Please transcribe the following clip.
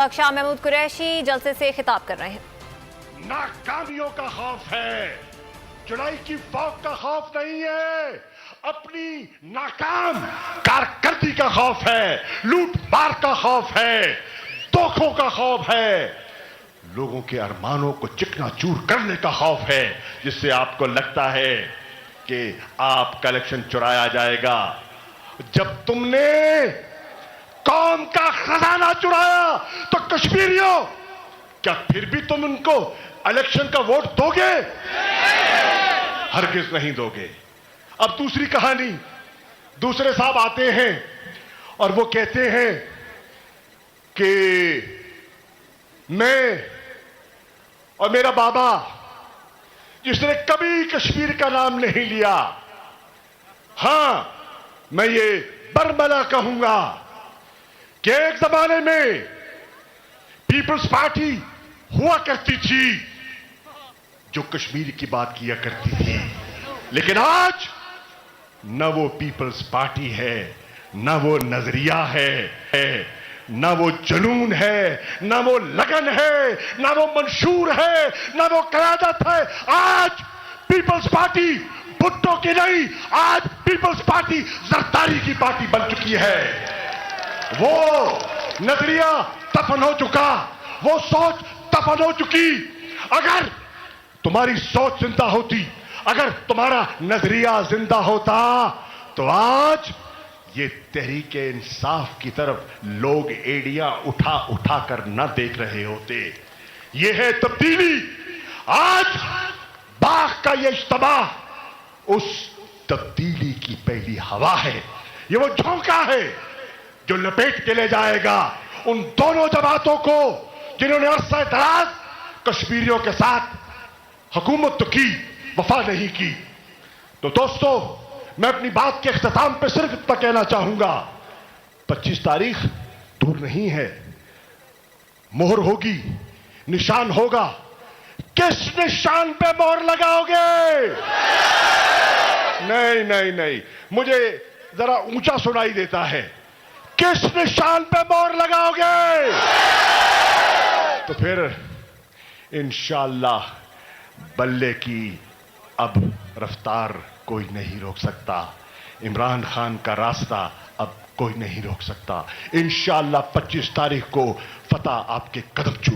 शाह महमूद कुरैशी जलसे से खिताब कर रहे हैं। नाकामियों का खौफ है, चुनाई की फौक का खौफ नहीं है, अपनी नाकाम कारकर्दगी का खौफ है, लूट मार का खौफ है, धोखों का खौफ है, लोगों के अरमानों को चिकनाचूर करने का खौफ है, जिससे आपको लगता है कि आपका इलेक्शन चुराया जाएगा। जब तुमने कौम का खजाना चुराया तो कश्मीरियों, क्या फिर भी तुम उनको इलेक्शन का वोट दोगे? हरगिज नहीं दोगे। अब दूसरी कहानी, दूसरे साहब आते हैं और वो कहते हैं कि मैं और मेरा बाबा जिसने कभी कश्मीर का नाम नहीं लिया, हां मैं ये बरमला कहूंगा कि एक जमाने में पीपल्स पार्टी हुआ करती थी जो कश्मीर की बात किया करती थी, लेकिन आज न वो पीपल्स पार्टी है, न वो नजरिया है, न वो जुनून है, न वो लगन है, न वो मंशूर है, न वो क़यादत है। आज पीपल्स पार्टी भुट्टो की नहीं, आज पीपल्स पार्टी जरदारी की पार्टी बन चुकी है। वो नजरिया दफन हो चुका, वो सोच दफन हो चुकी। अगर तुम्हारी सोच जिंदा होती, अगर तुम्हारा नजरिया जिंदा होता, तो आज ये तहरीके इंसाफ की तरफ लोग एड़ियां उठा उठा कर न देख रहे होते। ये है तब्दीली। आज बाग का ये इज्तिमा उस तब्दीली की पहली हवा है। ये वो झोंका है जो लपेट के ले जाएगा उन दोनों जमातों को जिन्होंने अरसा दराज कश्मीरियों के साथ हुकूमत तो की, वफा नहीं की। तो दोस्तों, मैं अपनी बात के इख्तिताम पे सिर्फ इतना कहना चाहूंगा, 25 तारीख दूर नहीं है, मोहर होगी, निशान होगा। किस निशान पे मोहर लगाओगे? नहीं नहीं नहीं, मुझे जरा ऊंचा सुनाई देता है। किस निशान पे मोहर लगाओगे? तो फिर इंशाअल्लाह बल्ले की अब रफ्तार कोई नहीं रोक सकता, इमरान खान का रास्ता अब कोई नहीं रोक सकता। इंशाअल्लाह 25 तारीख को फतह आपके कदम छू